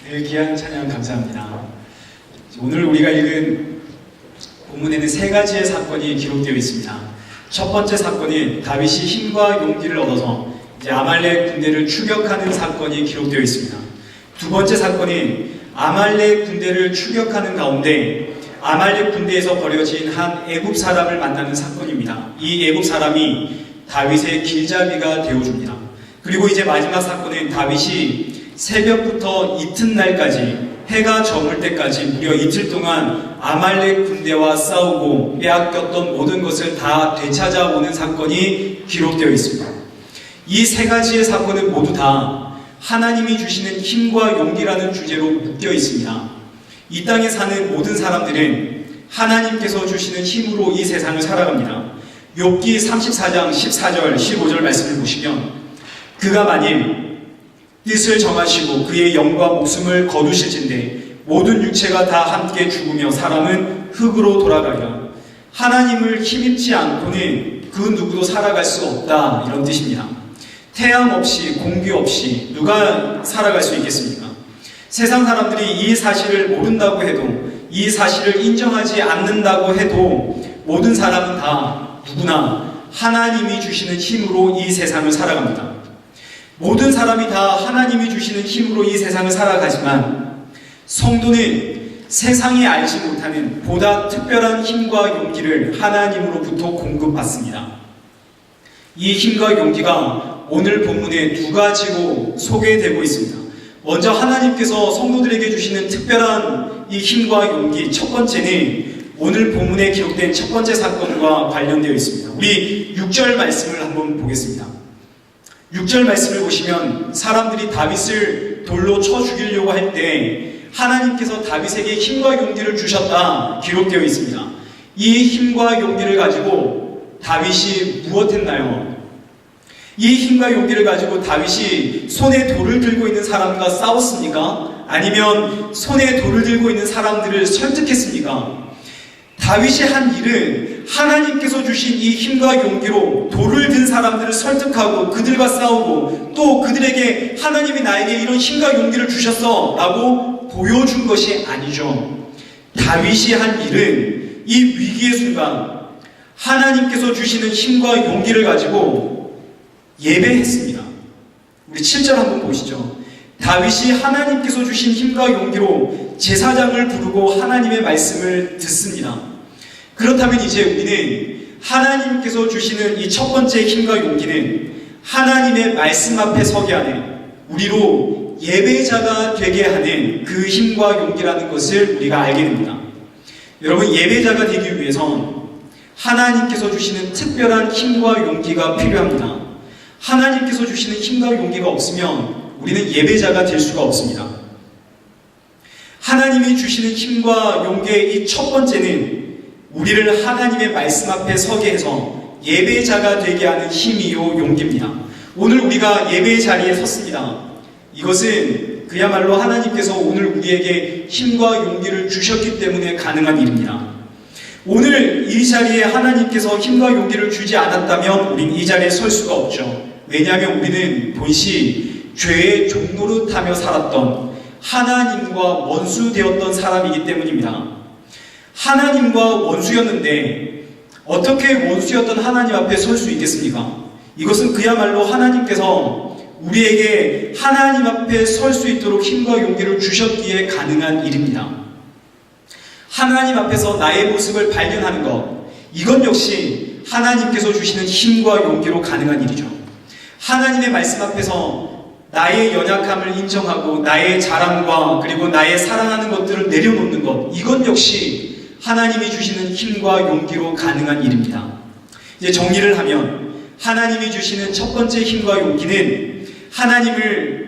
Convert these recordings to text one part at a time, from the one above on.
늘 귀한 찬양 감사합니다. 오늘 우리가 읽은 본문에는 세 가지의 사건이 기록되어 있습니다. 첫 번째 사건은 다윗이 힘과 용기를 얻어서 이제 아말렉 군대를 추격하는 사건이 기록되어 있습니다. 두 번째 사건은 아말렉 군대를 추격하는 가운데 아말렉 군대에서 버려진 한 애굽 사람을 만나는 사건입니다. 이 애굽 사람이 다윗의 길잡이가 되어줍니다. 그리고 이제 마지막 사건은 다윗이 새벽부터 이튿날까지 해가 저물 때까지 무려 이틀 동안 아말렉 군대와 싸우고 빼앗겼던 모든 것을 다 되찾아오는 사건이 기록되어 있습니다. 이 세 가지의 사건은 모두 다 하나님이 주시는 힘과 용기라는 주제로 묶여 있습니다. 이 땅에 사는 모든 사람들은 하나님께서 주시는 힘으로 이 세상을 살아갑니다. 욥기 34장 14절 15절 말씀을 보시면 그가 만일 뜻을 정하시고 그의 영과 목숨을 거두실진데 모든 육체가 다 함께 죽으며 사람은 흙으로 돌아가리라. 하나님을 힘입지 않고는 그 누구도 살아갈 수 없다, 이런 뜻입니다. 태양 없이 공기 없이 누가 살아갈 수 있겠습니까? 세상 사람들이 이 사실을 모른다고 해도, 이 사실을 인정하지 않는다고 해도 모든 사람은 다 누구나 하나님이 주시는 힘으로 이 세상을 살아갑니다. 모든 사람이 다 하나님이 주시는 힘으로 이 세상을 살아가지만 성도는 세상이 알지 못하는 보다 특별한 힘과 용기를 하나님으로부터 공급받습니다. 이 힘과 용기가 오늘 본문에 두 가지로 소개되고 있습니다. 먼저 하나님께서 성도들에게 주시는 특별한 이 힘과 용기, 첫 번째는 오늘 본문에 기록된 첫 번째 사건과 관련되어 있습니다. 우리 6절 말씀을 한번 보겠습니다. 6절 말씀을 보시면 사람들이 다윗을 돌로 쳐 죽이려고 할 때 하나님께서 다윗에게 힘과 용기를 주셨다 기록되어 있습니다. 이 힘과 용기를 가지고 다윗이 무엇했나요? 이 힘과 용기를 가지고 다윗이 손에 돌을 들고 있는 사람과 싸웠습니까? 아니면 손에 돌을 들고 있는 사람들을 설득했습니까? 다윗이 한 일은 하나님께서 주신 이 힘과 용기로 돌을 든 사람들을 설득하고 그들과 싸우고 또 그들에게 하나님이 나에게 이런 힘과 용기를 주셨어 라고 보여준 것이 아니죠. 다윗이 한 일은 이 위기의 순간 하나님께서 주시는 힘과 용기를 가지고 예배했습니다. 우리 7절 한번 보시죠. 다윗이 하나님께서 주신 힘과 용기로 제사장을 부르고 하나님의 말씀을 듣습니다. 그렇다면 이제 우리는 하나님께서 주시는 이 첫 번째 힘과 용기는 하나님의 말씀 앞에 서게 하는, 우리로 예배자가 되게 하는 그 힘과 용기라는 것을 우리가 알게 됩니다. 여러분, 예배자가 되기 위해선 하나님께서 주시는 특별한 힘과 용기가 필요합니다. 하나님께서 주시는 힘과 용기가 없으면 우리는 예배자가 될 수가 없습니다. 하나님이 주시는 힘과 용기의 이 첫 번째는 우리를 하나님의 말씀 앞에 서게 해서 예배자가 되게 하는 힘이요 용기입니다. 오늘 우리가 예배의 자리에 섰습니다. 이것은 그야말로 하나님께서 오늘 우리에게 힘과 용기를 주셨기 때문에 가능한 일입니다. 오늘 이 자리에 하나님께서 힘과 용기를 주지 않았다면 우린 이 자리에 설 수가 없죠. 왜냐하면 우리는 본시 죄의 종노릇하며 살았던 하나님과 원수되었던 사람이기 때문입니다. 하나님과 원수였는데 어떻게 원수였던 하나님 앞에 설 수 있겠습니까? 이것은 그야말로 하나님께서 우리에게 하나님 앞에 설 수 있도록 힘과 용기를 주셨기에 가능한 일입니다. 하나님 앞에서 나의 모습을 발견하는 것, 이건 역시 하나님께서 주시는 힘과 용기로 가능한 일이죠. 하나님의 말씀 앞에서 나의 연약함을 인정하고 나의 자랑과 그리고 나의 사랑하는 것들을 내려놓는 것, 이건 역시 하나님이 주시는 힘과 용기로 가능한 일입니다. 이제 정리를 하면 하나님이 주시는 첫 번째 힘과 용기는 하나님의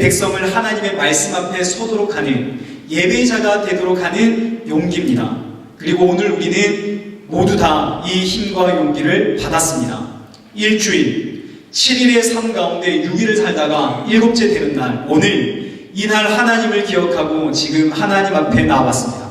백성을 하나님의 말씀 앞에 서도록 하는 예배자가 되도록 하는 용기입니다. 그리고 오늘 우리는 모두 다 이 힘과 용기를 받았습니다. 일주일 7일의 삶 가운데 6일을 살다가 7째 되는 날, 오늘 이날 하나님을 기억하고 지금 하나님 앞에 나왔습니다.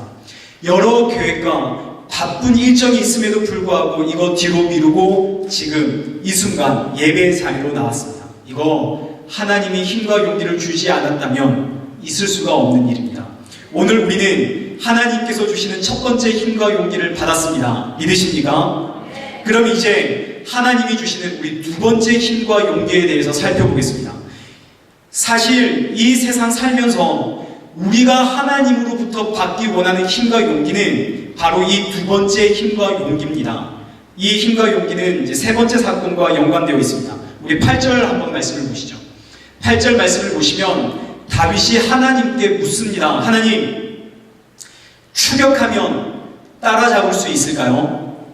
여러 계획과 바쁜 일정이 있음에도 불구하고 이거 뒤로 미루고 지금 이 순간 예배의 자리로 나왔습니다. 이거 하나님이 힘과 용기를 주지 않았다면 있을 수가 없는 일입니다. 오늘 우리는 하나님께서 주시는 첫 번째 힘과 용기를 받았습니다. 믿으십니까? 그럼 이제 하나님이 주시는 우리 두 번째 힘과 용기에 대해서 살펴보겠습니다. 사실 이 세상 살면서 우리가 하나님으로부터 받기 원하는 힘과 용기는 바로 이 두 번째 힘과 용기입니다. 이 힘과 용기는 이제 세 번째 사건과 연관되어 있습니다. 우리 8절 한번 말씀을 보시죠. 8절 말씀을 보시면 다윗이 하나님께 묻습니다. 하나님, 추격하면 따라잡을 수 있을까요?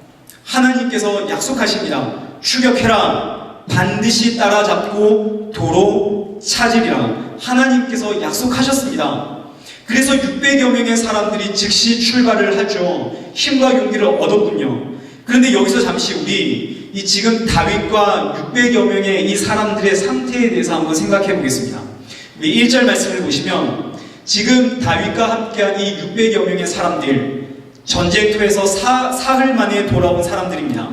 하나님께서 약속하십니다. 추격해라. 반드시 따라잡고 도로 찾으리라. 하나님께서 약속하셨습니다. 그래서 600여 명의 사람들이 즉시 출발을 하죠. 힘과 용기를 얻었군요. 그런데 여기서 잠시 우리 이 지금 다윗과 600여 명의 이 사람들의 상태에 대해서 한번 생각해 보겠습니다. 우리 1절 말씀을 보시면 지금 다윗과 함께한 이 600여 명의 사람들, 전쟁터에서 사흘 만에 돌아온 사람들입니다.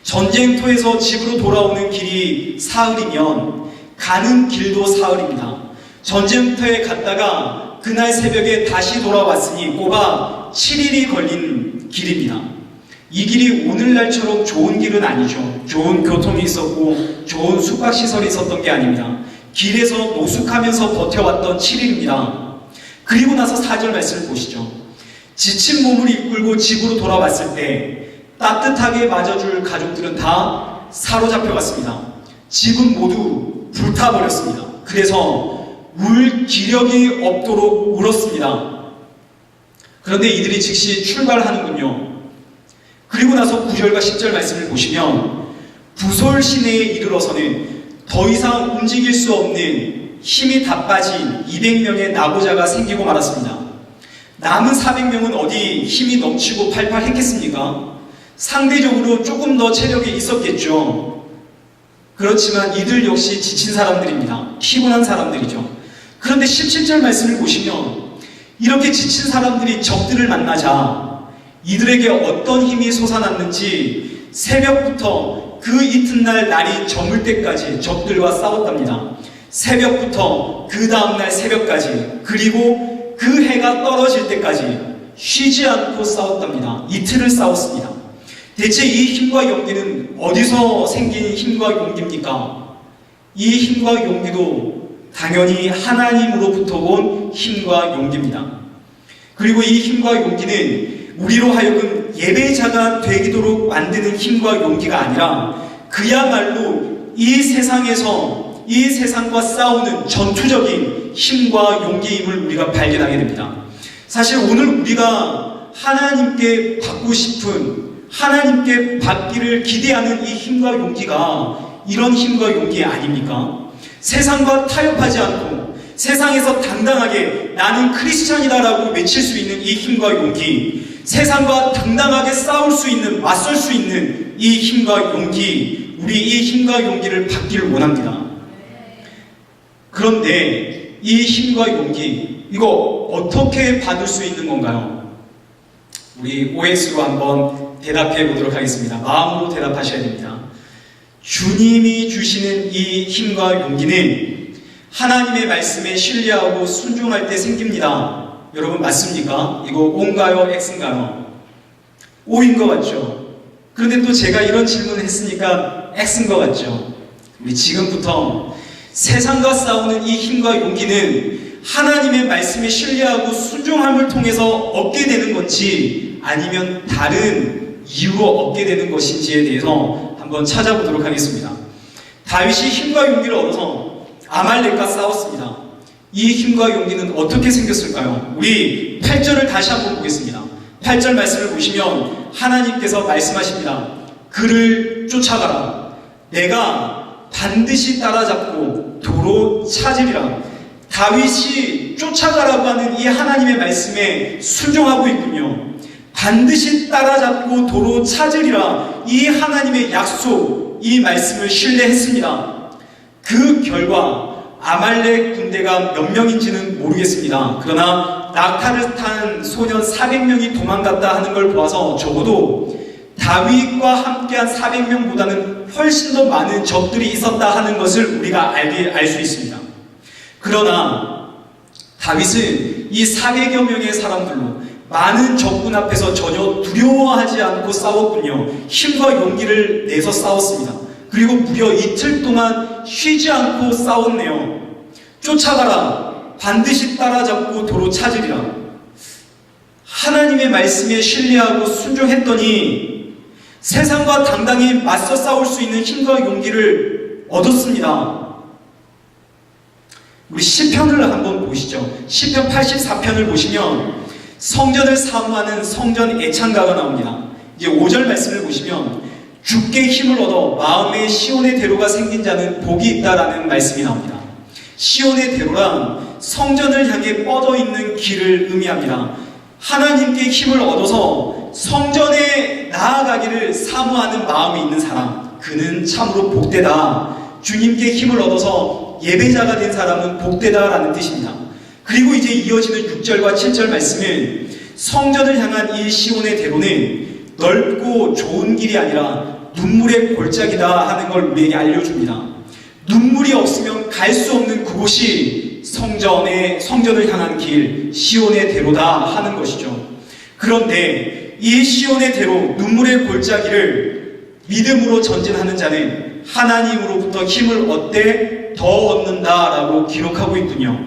전쟁터에서 집으로 돌아오는 길이 사흘이면 가는 길도 사흘입니다. 전쟁터에 갔다가 그날 새벽에 다시 돌아왔으니 꼬박 7일이 걸린 길입니다. 이 길이 오늘날처럼 좋은 길은 아니죠. 좋은 교통이 있었고 좋은 숙박시설이 있었던 게 아닙니다. 길에서 노숙하면서 버텨왔던 7일입니다. 그리고 나서 4절 말씀을 보시죠. 지친 몸을 이끌고 집으로 돌아왔을 때 따뜻하게 맞아줄 가족들은 다 사로잡혀갔습니다. 집은 모두 불타버렸습니다. 그래서 울 기력이 없도록 울었습니다. 그런데 이들이 즉시 출발하는군요. 그리고 나서 9절과 10절 말씀을 보시면 부솔 시내에 이르러서는 더 이상 움직일 수 없는 힘이 다 빠진 200명의 나고자가 생기고 말았습니다. 남은 400명은 어디 힘이 넘치고 팔팔했겠습니까? 상대적으로 조금 더 체력이 있었겠죠. 그렇지만 이들 역시 지친 사람들입니다. 피곤한 사람들이죠. 그런데 17절 말씀을 보시면 이렇게 지친 사람들이 적들을 만나자 이들에게 어떤 힘이 솟아났는지 새벽부터 그 이튿날 날이 저물 때까지 적들과 싸웠답니다. 새벽부터 그 다음날 새벽까지 그리고 그 해가 떨어질 때까지 쉬지 않고 싸웠답니다. 이틀을 싸웠습니다. 대체 이 힘과 용기는 어디서 생긴 힘과 용기입니까? 이 힘과 용기도 당연히 하나님으로부터 온 힘과 용기입니다. 그리고 이 힘과 용기는 우리로 하여금 예배자가 되도록 만드는 힘과 용기가 아니라 그야말로 이 세상에서 이 세상과 싸우는 전투적인 힘과 용기임을 우리가 발견하게 됩니다. 사실 오늘 우리가 하나님께 받고 싶은 하나님께 받기를 기대하는 이 힘과 용기가 이런 힘과 용기 아닙니까? 세상과 타협하지 않고 세상에서 당당하게 나는 크리스찬이다라고 외칠 수 있는 이 힘과 용기, 세상과 당당하게 싸울 수 있는, 맞설 수 있는 이 힘과 용기, 우리 이 힘과 용기를 받기를 원합니다. 그런데 이 힘과 용기, 이거 어떻게 받을 수 있는 건가요? 우리 OX로 한번 대답해 보도록 하겠습니다. 마음으로 대답하셔야 됩니다. 주님이 주시는 이 힘과 용기는 하나님의 말씀에 신뢰하고 순종할 때 생깁니다. 여러분 맞습니까? 이거 O인가요? X인가요? O인 것 같죠? 그런데 또 제가 이런 질문을 했으니까 X인 것 같죠? 우리 지금부터 세상과 싸우는 이 힘과 용기는 하나님의 말씀에 신뢰하고 순종함을 통해서 얻게 되는 건지 아니면 다른 이유로 얻게 되는 것인지에 대해서 한번 찾아보도록 하겠습니다. 다윗이 힘과 용기를 얻어서 아말렉과 싸웠습니다. 이 힘과 용기는 어떻게 생겼을까요? 우리 8절을 다시 한번 보겠습니다. 8절 말씀을 보시면 하나님께서 말씀하십니다. 그를 쫓아가라. 내가 반드시 따라잡고 도로 찾으리라. 다윗이 쫓아가라고 하는 이 하나님의 말씀에 순종하고 있군요. 반드시 따라잡고 도로 찾으리라. 이 하나님의 약속, 이 말씀을 신뢰했습니다. 그 결과 아말렉 군대가 몇 명인지는 모르겠습니다. 그러나 낙타를 탄 소년 400명이 도망갔다 하는 걸 보아서 적어도 다윗과 함께한 400명보다는 훨씬 더 많은 적들이 있었다 하는 것을 우리가 알 수 있습니다. 그러나 다윗은 이 400여 명의 사람들로 많은 적군 앞에서 전혀 두려워하지 않고 싸웠군요. 힘과 용기를 내서 싸웠습니다. 그리고 무려 이틀 동안 쉬지 않고 싸웠네요. 쫓아가라. 반드시 따라잡고 도로 찾으리라. 하나님의 말씀에 신뢰하고 순종했더니 세상과 당당히 맞서 싸울 수 있는 힘과 용기를 얻었습니다. 우리 시편을 한번 보시죠. 시편 84편을 보시면 성전을 사모하는 성전 애창가가 나옵니다. 이제 5절 말씀을 보시면 주께 힘을 얻어 마음에 시온의 대로가 생긴 자는 복이 있다라는 말씀이 나옵니다. 시온의 대로란 성전을 향해 뻗어 있는 길을 의미합니다. 하나님께 힘을 얻어서 성전에 나아가기를 사모하는 마음이 있는 사람, 그는 참으로 복되다. 주님께 힘을 얻어서 예배자가 된 사람은 복되다라는 뜻입니다. 그리고 이제 이어지는 6절과 7절 말씀은 성전을 향한 이 시온의 대로는 넓고 좋은 길이 아니라 눈물의 골짜기다 하는 걸 우리에게 알려줍니다. 눈물이 없으면 갈 수 없는 그곳이 성전을 향한 길, 시온의 대로다 하는 것이죠. 그런데 이 시온의 대로, 눈물의 골짜기를 믿음으로 전진하는 자는 하나님으로부터 힘을 얻되 더 얻는다라고 기록하고 있군요.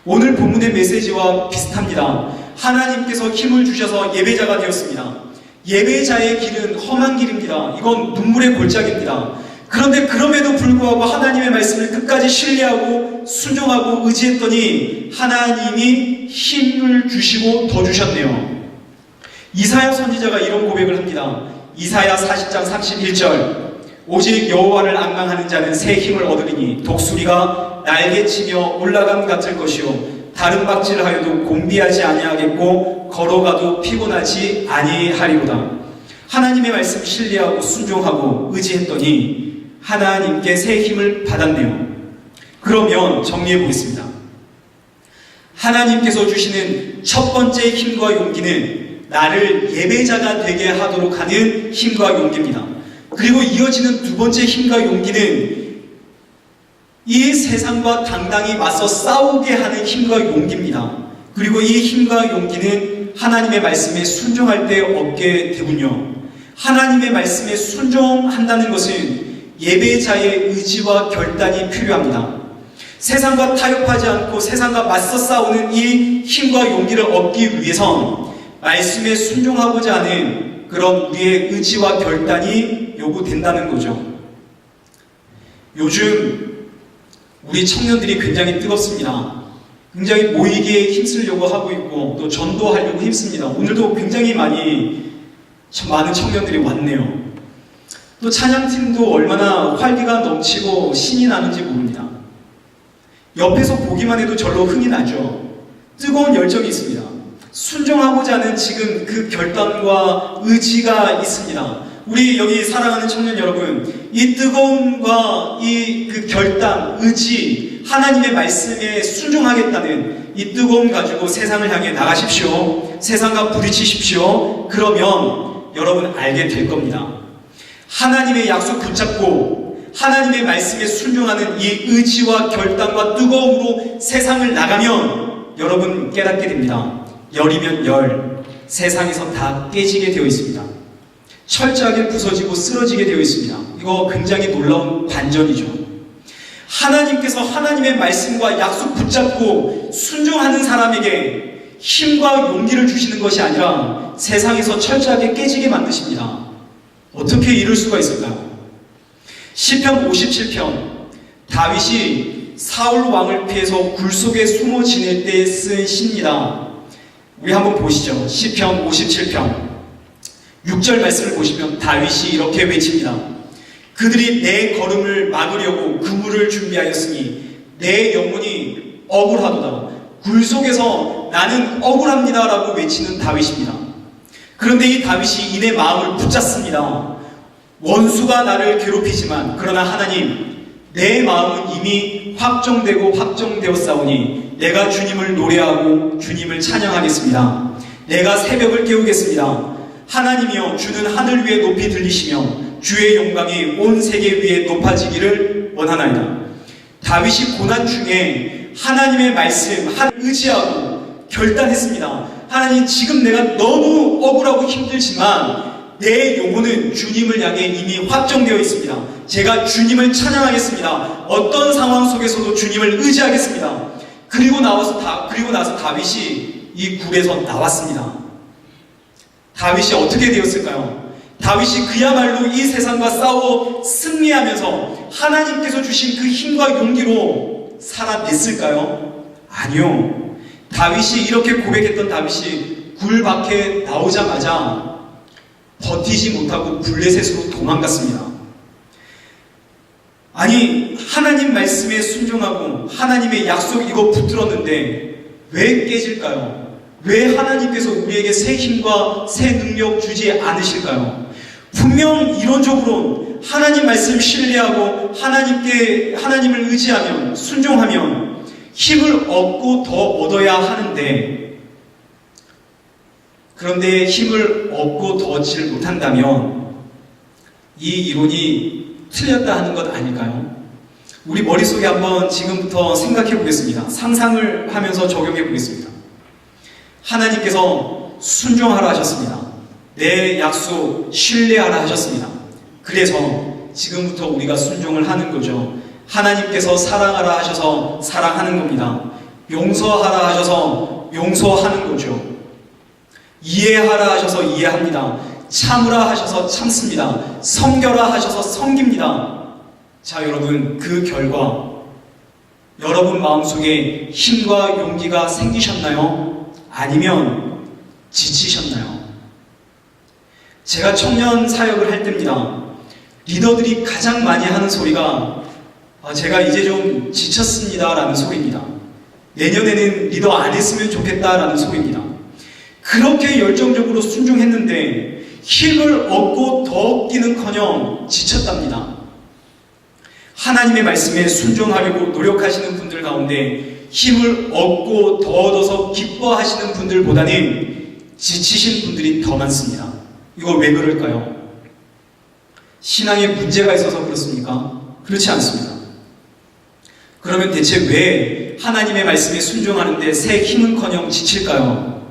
오늘 본문의 메시지와 비슷합니다. 하나님께서 힘을 주셔서 예배자가 되었습니다. 예배자의 길은 험한 길입니다. 이건 눈물의 골짜기입니다. 그런데 그럼에도 불구하고 하나님의 말씀을 끝까지 신뢰하고 순종하고 의지했더니 하나님이 힘을 주시고 더 주셨네요. 이사야 선지자가 이런 고백을 합니다. 이사야 40장 31절 오직 여호와를 앙망하는 자는 새 힘을 얻으리니 독수리가 날개치며 올라감 같을 것이요 다른 박질을 하여도 곤비하지 아니하겠고 걸어가도 피곤하지 아니하리로다. 하나님의 말씀 신뢰하고 순종하고 의지했더니 하나님께 새 힘을 받았네요. 그러면 정리해 보겠습니다. 하나님께서 주시는 첫 번째 힘과 용기는 나를 예배자가 되게 하도록 하는 힘과 용기입니다. 그리고 이어지는 두 번째 힘과 용기는 이 세상과 당당히 맞서 싸우게 하는 힘과 용기입니다. 그리고 이 힘과 용기는 하나님의 말씀에 순종할 때 얻게 되군요. 하나님의 말씀에 순종한다는 것은 예배자의 의지와 결단이 필요합니다. 세상과 타협하지 않고 세상과 맞서 싸우는 이 힘과 용기를 얻기 위해선 말씀에 순종하고자 하는 그런 우리의 의지와 결단이 요구된다는 거죠. 요즘 우리 청년들이 굉장히 뜨겁습니다. 굉장히 모이기에 힘쓰려고 하고 있고 또 전도하려고 힘씁니다. 오늘도 굉장히 많은 청년들이 왔네요. 또 찬양팀도 얼마나 활기가 넘치고 신이 나는지 모릅니다. 옆에서 보기만 해도 절로 흥이 나죠. 뜨거운 열정이 있습니다. 순종하고자 하는 지금 그 결단과 의지가 있습니다. 우리 여기 사랑하는 청년 여러분, 이 뜨거움과 그 결단, 의지, 하나님의 말씀에 순종하겠다는 이 뜨거움 가지고 세상을 향해 나가십시오. 세상과 부딪히십시오. 그러면 여러분 알게 될 겁니다. 하나님의 약속 붙잡고 하나님의 말씀에 순종하는 이 의지와 결단과 뜨거움으로 세상을 나가면 여러분 깨닫게 됩니다. 열이면 열, 세상에서 다 깨지게 되어 있습니다. 철저하게 부서지고 쓰러지게 되어 있습니다. 이거 굉장히 놀라운 반전이죠. 하나님께서 하나님의 말씀과 약속 붙잡고 순종하는 사람에게 힘과 용기를 주시는 것이 아니라 세상에서 철저하게 깨지게 만드십니다. 어떻게 이럴 수가 있을까요? 시편 57편, 다윗이 사울 왕을 피해서 굴 속에 숨어 지낼 때 쓴 시입니다. 우리 한번 보시죠. 시편 57편 6절 말씀을 보시면 다윗이 이렇게 외칩니다. 그들이 내 걸음을 막으려고 그물을 준비하였으니 내 영혼이 억울하도다. 굴 속에서 나는 억울합니다 라고 외치는 다윗입니다. 그런데 이 다윗이 이내 마음을 붙잡습니다. 원수가 나를 괴롭히지만 그러나 하나님, 내 마음은 이미 확정되었사오니 내가 주님을 노래하고 주님을 찬양하겠습니다. 내가 새벽을 깨우겠습니다. 하나님이여 주는 하늘 위에 높이 들리시며 주의 영광이 온 세계 위에 높아지기를 원하나이다. 다윗이 고난 중에 하나님의 말씀 의지하고 결단했습니다. 하나님, 지금 내가 너무 억울하고 힘들지만 내 영혼은 주님을 향해 이미 확정되어 있습니다. 제가 주님을 찬양하겠습니다. 어떤 상황 속에서도 주님을 의지하겠습니다. 그리고 나서 다윗이 이 굴에서 나왔습니다. 다윗이 어떻게 되었을까요? 다윗이 그야말로 이 세상과 싸워 승리하면서 하나님께서 주신 그 힘과 용기로 살아냈을까요? 아니요. 다윗이 이렇게 고백했던 다윗이 굴 밖에 나오자마자 버티지 못하고 블레셋으로 도망갔습니다. 아니, 하나님 말씀에 순종하고 하나님의 약속 이거 붙들었는데 왜 깨질까요? 왜 하나님께서 우리에게 새 힘과 새 능력 주지 않으실까요? 분명 이론적으로 하나님 말씀 신뢰하고 하나님을 의지하면, 순종하면 힘을 얻고 더 얻어야 하는데, 그런데 힘을 얻고 더 얻지를 못한다면 이 이론이 틀렸다 하는 것 아닐까요? 우리 머릿속에 한번 지금부터 생각해 보겠습니다. 상상을 하면서 적용해 보겠습니다. 하나님께서 순종하라 하셨습니다. 내 약속 신뢰하라 하셨습니다. 그래서 지금부터 우리가 순종을 하는 거죠. 하나님께서 사랑하라 하셔서 사랑하는 겁니다. 용서하라 하셔서 용서하는 거죠. 이해하라 하셔서 이해합니다. 참으라 하셔서 참습니다. 섬겨라 하셔서 섬깁니다. 자, 여러분, 그 결과 여러분 마음속에 힘과 용기가 생기셨나요? 아니면 지치셨나요? 제가 청년 사역을 할 때입니다. 리더들이 가장 많이 하는 소리가 제가 이제 좀 지쳤습니다 라는 소리입니다. 내년에는 리더 안 했으면 좋겠다 라는 소리입니다. 그렇게 열정적으로 순종했는데 힘을 얻고 더 얻기는커녕 지쳤답니다. 하나님의 말씀에 순종하려고 노력하시는 분들 가운데 힘을 얻고 더 얻어서 기뻐하시는 분들보다는 지치신 분들이 더 많습니다. 이거 왜 그럴까요? 신앙에 문제가 있어서 그렇습니까? 그렇지 않습니다. 그러면 대체 왜 하나님의 말씀에 순종하는데 새 힘은커녕 지칠까요?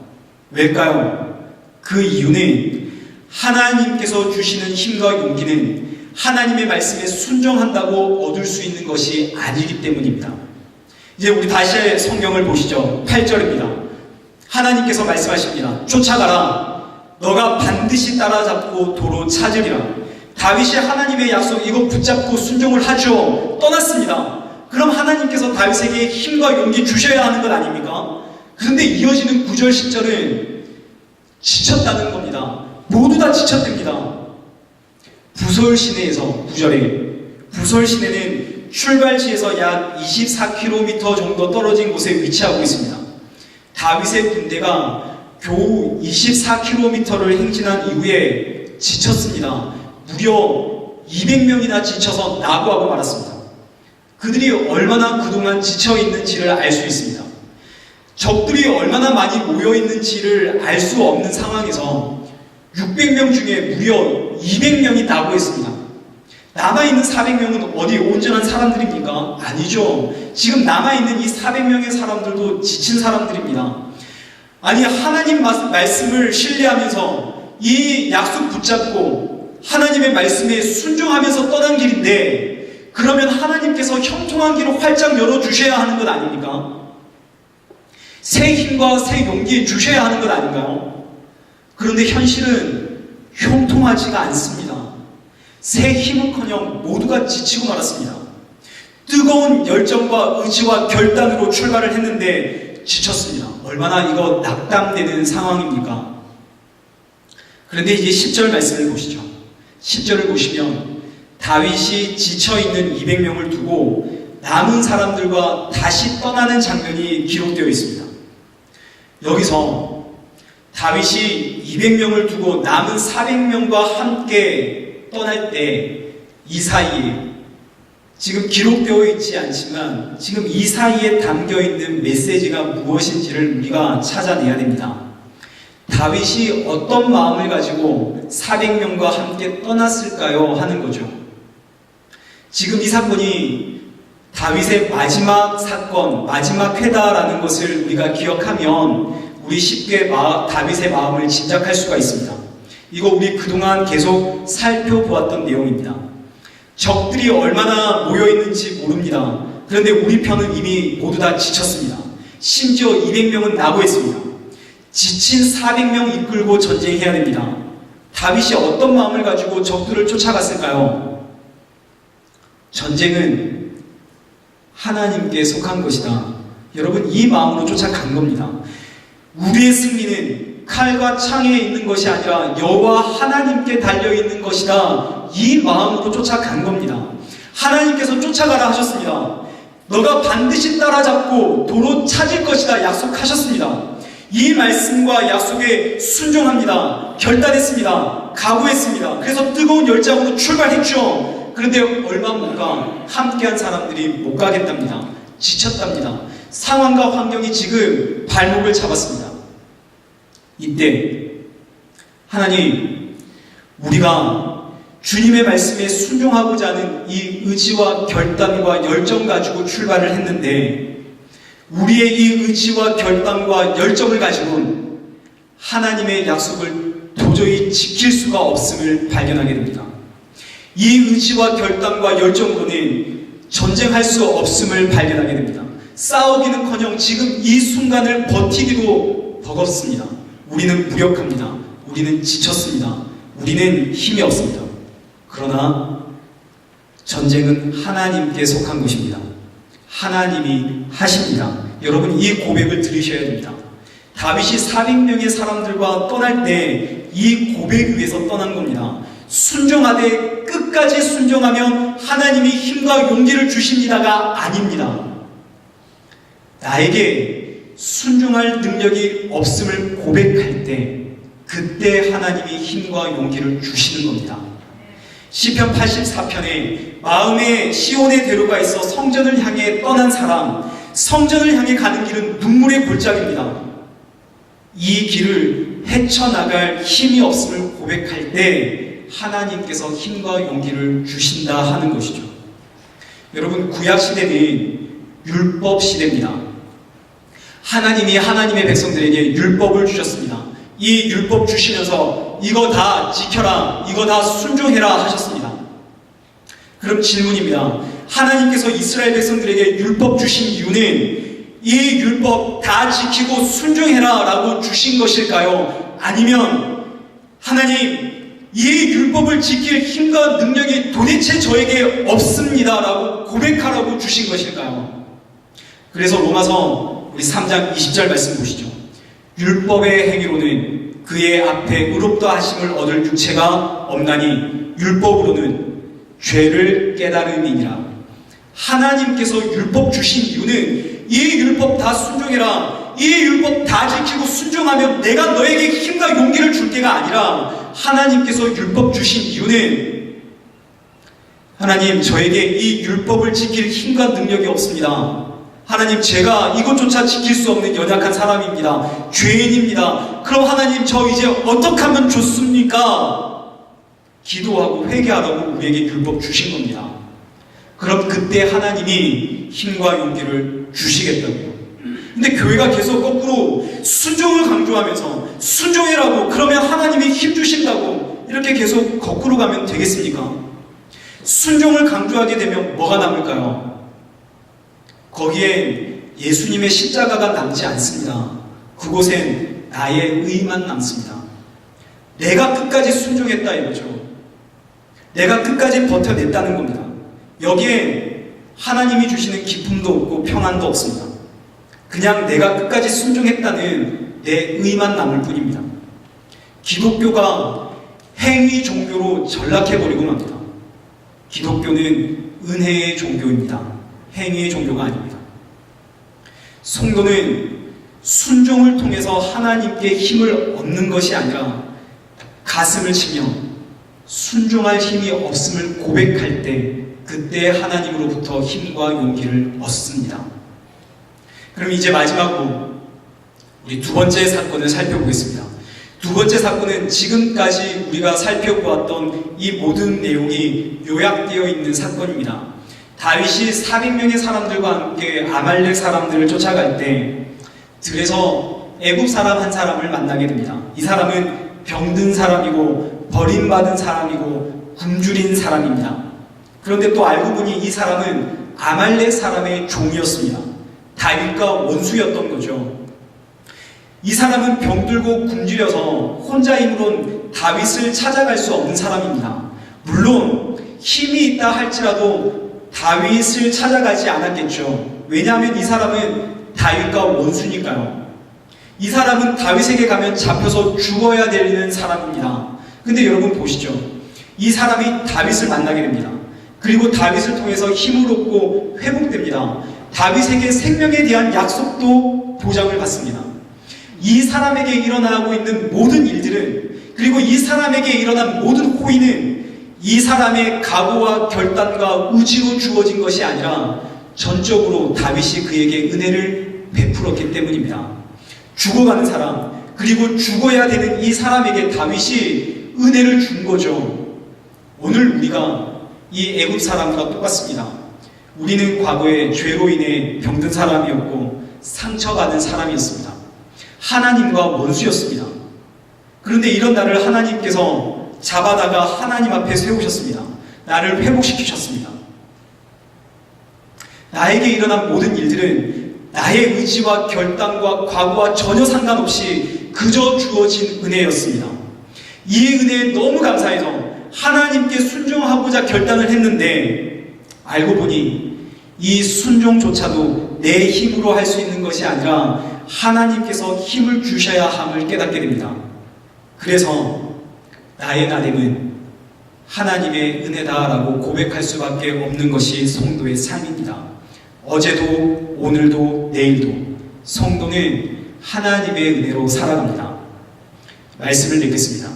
왜일까요? 그 이유는 하나님께서 주시는 힘과 용기는 하나님의 말씀에 순종한다고 얻을 수 있는 것이 아니기 때문입니다. 이제 우리 다시 성경을 보시죠. 8절입니다. 하나님께서 말씀하십니다. 쫓아가라. 너가 반드시 따라잡고 도로 찾으리라. 다윗이 하나님의 약속 이거 붙잡고 순종을 하죠. 떠났습니다. 그럼 하나님께서 다윗에게 힘과 용기 주셔야 하는 것 아닙니까? 그런데 이어지는 9절 10절은 지쳤다는 겁니다. 모두 다 지쳤답니다. 부솔 시내에서 9절에 부솔 시내는 출발지에서 약 24km 정도 떨어진 곳에 위치하고 있습니다. 다윗의 군대가 겨우 24km를 행진한 이후에 지쳤습니다. 무려 200명이나 지쳐서 낙오하고 말았습니다. 그들이 얼마나 그동안 지쳐있는지를 알 수 있습니다. 적들이 얼마나 많이 모여있는지를 알 수 없는 상황에서 600명 중에 무려 200명이 낙오했습니다. 남아있는 400명은 어디 온전한 사람들입니까? 아니죠. 지금 남아있는 이 400명의 사람들도 지친 사람들입니다. 아니, 하나님 말씀을 신뢰하면서 이 약속 붙잡고 하나님의 말씀에 순종하면서 떠난 길인데, 그러면 하나님께서 형통한 길을 활짝 열어주셔야 하는 것 아닙니까? 새 힘과 새 용기 주셔야 하는 것 아닌가요? 그런데 현실은 형통하지가 않습니다. 새 힘은커녕 모두가 지치고 말았습니다. 뜨거운 열정과 의지와 결단으로 출발을 했는데 지쳤습니다. 얼마나 이거 낙담되는 상황입니까? 그런데 이제 10절 말씀을 보시죠. 10절을 보시면 다윗이 지쳐있는 200명을 두고 남은 사람들과 다시 떠나는 장면이 기록되어 있습니다. 여기서 다윗이 200명을 두고 남은 400명과 함께 떠날 때 이 사이에, 지금 기록되어 있지 않지만 지금 이 사이에 담겨있는 메시지가 무엇인지를 우리가 찾아내야 됩니다. 다윗이 어떤 마음을 가지고 400명과 함께 떠났을까요? 하는 거죠. 지금 이 사건이 다윗의 마지막 사건, 마지막 회다라는 것을 우리가 기억하면 우리 쉽게 다윗의 마음을 짐작할 수가 있습니다. 이거 우리 그동안 계속 살펴보았던 내용입니다. 적들이 얼마나 모여있는지 모릅니다. 그런데 우리 편은 이미 모두 다 지쳤습니다. 심지어 200명은 나고 있습니다. 지친 400명 이끌고 전쟁해야 됩니다. 다윗이 어떤 마음을 가지고 적들을 쫓아갔을까요? 전쟁은 하나님께 속한 것이다. 여러분, 이 마음으로 쫓아간 겁니다. 우리의 승리는 칼과 창에 있는 것이 아니라 여호와 하나님께 달려있는 것이다. 이 마음으로 쫓아간 겁니다. 하나님께서 쫓아가라 하셨습니다. 너가 반드시 따라잡고 도로 찾을 것이다 약속하셨습니다. 이 말씀과 약속에 순종합니다. 결단했습니다. 각오했습니다. 그래서 뜨거운 열정으로 출발했죠. 그런데 얼마 못 가 함께한 사람들이 못 가겠답니다. 지쳤답니다. 상황과 환경이 지금 발목을 잡았습니다. 이때 하나님, 우리가 주님의 말씀에 순종하고자 하는 이 의지와 결단과 열정 가지고 출발을 했는데 우리의 이 의지와 결단과 열정을 가지고는 하나님의 약속을 도저히 지킬 수가 없음을 발견하게 됩니다. 이 의지와 결단과 열정으로는 전쟁할 수 없음을 발견하게 됩니다. 싸우기는커녕 지금 이 순간을 버티기도 버겁습니다. 우리는 무력합니다. 우리는 지쳤습니다. 우리는 힘이 없습니다. 그러나 전쟁은 하나님께 속한 것입니다. 하나님이 하십니다. 여러분, 이 고백을 들으셔야 됩니다. 다윗이 400명의 사람들과 떠날 때 이 고백 위에서 떠난 겁니다. 순종하되 끝까지 순종하면 하나님이 힘과 용기를 주십니다가 아닙니다. 나에게 순종할 능력이 없음을 고백할 때 그때 하나님이 힘과 용기를 주시는 겁니다. 시편 84편에 마음에 시온의 대로가 있어 성전을 향해 떠난 사람, 성전을 향해 가는 길은 눈물의 골짜기입니다. 이 길을 헤쳐나갈 힘이 없음을 고백할 때 하나님께서 힘과 용기를 주신다 하는 것이죠. 여러분, 구약시대는 율법시대입니다. 하나님이 하나님의 백성들에게 율법을 주셨습니다. 이 율법 주시면서 이거 다 지켜라, 이거 다 순종해라 하셨습니다. 그럼 질문입니다. 하나님께서 이스라엘 백성들에게 율법 주신 이유는 이 율법 다 지키고 순종해라 라고 주신 것일까요? 아니면 하나님, 이 율법을 지킬 힘과 능력이 도대체 저에게 없습니다 라고 고백하라고 주신 것일까요? 그래서 로마서 우리 3장 20절 말씀 보시죠. 율법의 행위로는 그의 앞에 의롭다 하심을 얻을 육체가 없나니 율법으로는 죄를 깨달음이니라. 하나님께서 율법 주신 이유는 이 율법 다 순종해라, 이 율법 다 지키고 순종하면 내가 너에게 힘과 용기를 줄 게가 아니라 하나님께서 율법 주신 이유는 하나님, 저에게 이 율법을 지킬 힘과 능력이 없습니다. 하나님, 제가 이것조차 지킬 수 없는 연약한 사람입니다. 죄인입니다. 그럼 하나님, 저 이제 어떻게 하면 좋습니까? 기도하고 회개하라고 우리에게 율법 주신 겁니다. 그럼 그때 하나님이 힘과 용기를 주시겠다고요. 근데 교회가 계속 거꾸로 순종을 강조하면서 순종해라고, 그러면 하나님이 힘 주신다고 이렇게 계속 거꾸로 가면 되겠습니까? 순종을 강조하게 되면 뭐가 남을까요? 거기엔 예수님의 십자가가 남지 않습니다. 그곳엔 나의 의만 남습니다. 내가 끝까지 순종했다 이거죠. 내가 끝까지 버텨냈다는 겁니다. 여기에 하나님이 주시는 기쁨도 없고 평안도 없습니다. 그냥 내가 끝까지 순종했다는 내 의만 남을 뿐입니다. 기독교가 행위 종교로 전락해버리고 맙니다. 기독교는 은혜의 종교입니다. 행위의 종교가 아닙니다. 성도는 순종을 통해서 하나님께 힘을 얻는 것이 아니라 가슴을 치며 순종할 힘이 없음을 고백할 때 그때 하나님으로부터 힘과 용기를 얻습니다. 그럼 이제 마지막으로 우리 두 번째 사건을 살펴보겠습니다. 두 번째 사건은 지금까지 우리가 살펴보았던 이 모든 내용이 요약되어 있는 사건입니다. 다윗이 400명의 사람들과 함께 아말렉 사람들을 쫓아갈 때 들에서 애굽 사람 한 사람을 만나게 됩니다. 이 사람은 병든 사람이고 버림받은 사람이고 굶주린 사람입니다. 그런데 또 알고 보니 이 사람은 아말렉 사람의 종이었습니다. 다윗과 원수였던 거죠. 이 사람은 병들고 굶주려서 혼자 힘으론 다윗을 찾아갈 수 없는 사람입니다. 물론 힘이 있다 할지라도 다윗을 찾아가지 않았겠죠. 왜냐하면 이 사람은 다윗과 원수니까요. 이 사람은 다윗에게 가면 잡혀서 죽어야 되는 사람입니다. 근데 여러분 보시죠. 이 사람이 다윗을 만나게 됩니다. 그리고 다윗을 통해서 힘을 얻고 회복됩니다. 다윗에게 생명에 대한 약속도 보장을 받습니다. 이 사람에게 일어나고 있는 모든 일들은, 그리고 이 사람에게 일어난 모든 호의는 이 사람의 각오와 결단과 의지로 주어진 것이 아니라 전적으로 다윗이 그에게 은혜를 베풀었기 때문입니다. 죽어가는 사람, 그리고 죽어야 되는 이 사람에게 다윗이 은혜를 준 거죠. 오늘 우리가 이 애굽 사람과 똑같습니다. 우리는 과거에 죄로 인해 병든 사람이었고 상처받은 사람이었습니다. 하나님과 원수였습니다. 그런데 이런 나를 하나님께서 잡아다가 하나님 앞에 세우셨습니다. 나를 회복시키셨습니다. 나에게 일어난 모든 일들은 나의 의지와 결단과 과거와 전혀 상관없이 그저 주어진 은혜였습니다. 이 은혜에 너무 감사해서 하나님께 순종하고자 결단을 했는데 알고 보니 이 순종조차도 내 힘으로 할 수 있는 것이 아니라 하나님께서 힘을 주셔야 함을 깨닫게 됩니다. 그래서 나의 나됨은 하나님의 은혜다라고 고백할 수밖에 없는 것이 성도의 삶입니다. 어제도 오늘도 내일도 성도는 하나님의 은혜로 살아갑니다. 말씀을 읽겠습니다.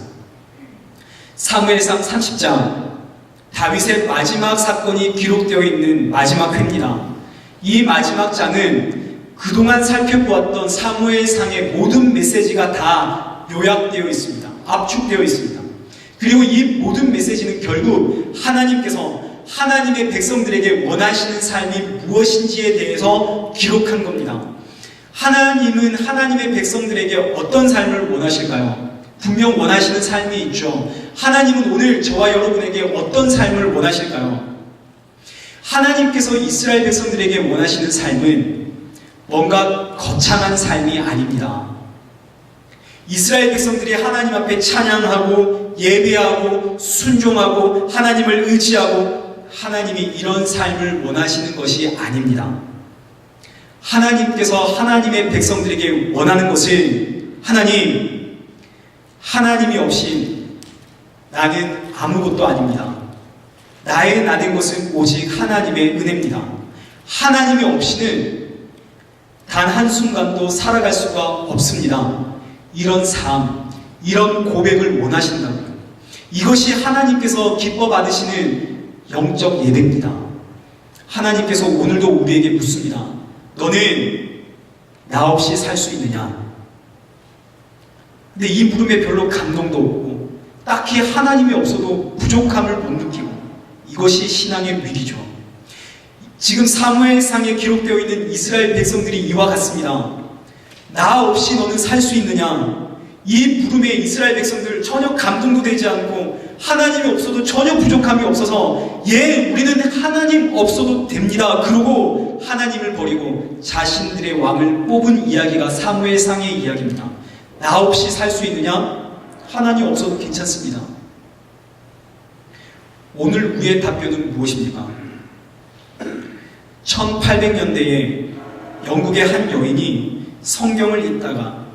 사무엘상 30장, 다윗의 마지막 사건이 기록되어 있는 마지막 회입니다. 이 마지막 장은 그동안 살펴보았던 사무엘상의 모든 메시지가 다 요약되어 있습니다. 압축되어 있습니다. 그리고 이 모든 메시지는 결국 하나님께서 하나님의 백성들에게 원하시는 삶이 무엇인지에 대해서 기록한 겁니다. 하나님은 하나님의 백성들에게 어떤 삶을 원하실까요? 분명 원하시는 삶이 있죠. 하나님은 오늘 저와 여러분에게 어떤 삶을 원하실까요? 하나님께서 이스라엘 백성들에게 원하시는 삶은 뭔가 거창한 삶이 아닙니다. 이스라엘 백성들이 하나님 앞에 찬양하고 예배하고 순종하고 하나님을 의지하고 하나님이 이런 삶을 원하시는 것이 아닙니다. 하나님께서 하나님의 백성들에게 원하는 것은 하나님이 없이 나는 아무것도 아닙니다. 나의 나된 것은 오직 하나님의 은혜입니다. 하나님이 없이는 단 한순간도 살아갈 수가 없습니다. 이런 삶, 이런 고백을 원하신다고요. 이것이 하나님께서 기뻐 받으시는 영적 예배입니다. 하나님께서 오늘도 우리에게 묻습니다. 너는 나 없이 살 수 있느냐? 근데 이 물음에 별로 감동도 없고 딱히 하나님이 없어도 부족함을 못 느끼고 이것이 신앙의 위기죠. 지금 사무엘상에 기록되어 있는 이스라엘 백성들이 이와 같습니다. 나 없이 너는 살 수 있느냐? 이 부름에 이스라엘 백성들 전혀 감동도 되지 않고 하나님이 없어도 전혀 부족함이 없어서 우리는 하나님 없어도 됩니다. 그러고 하나님을 버리고 자신들의 왕을 뽑은 이야기가 사무엘상의 이야기입니다. 나 없이 살 수 있느냐? 하나님 없어도 괜찮습니다. 오늘 우리의 답변은 무엇입니까? 1800년대에 영국의 한 여인이 성경을 읽다가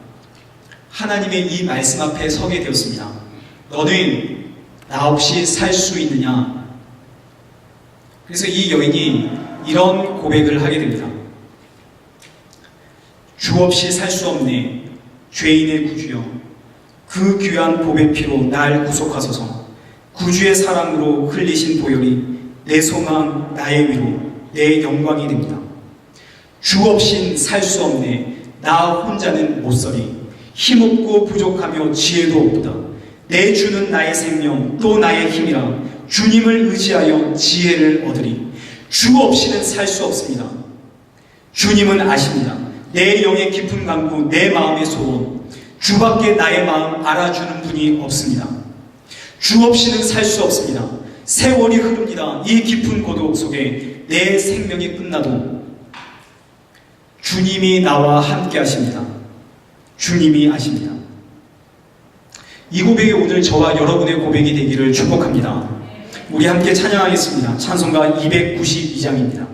하나님의 이 말씀 앞에 서게 되었습니다. 너는 나 없이 살 수 있느냐? 그래서 이 여인이 이런 고백을 하게 됩니다. 주 없이 살 수 없네. 죄인의 구주여, 그 귀한 보배 피로 날 구속하소서. 구주의 사랑으로 흘리신 보혈이 내 소망, 나의 위로, 내 영광이 됩니다. 주 없인 살 수 없네. 나 혼자는 못서리. 힘없고 부족하며 지혜도 없다. 내 주는 나의 생명 또 나의 힘이라. 주님을 의지하여 지혜를 얻으리. 주 없이는 살 수 없습니다. 주님은 아십니다. 내 영의 깊은 간구, 내 마음의 소원. 주밖에 나의 마음 알아주는 분이 없습니다. 주 없이는 살 수 없습니다. 세월이 흐릅니다. 이 깊은 고독 속에 내 생명이 끝나도 주님이 나와 함께 하십니다. 주님이 아십니다. 이 고백이 오늘 저와 여러분의 고백이 되기를 축복합니다. 우리 함께 찬양하겠습니다. 찬송가 292장입니다.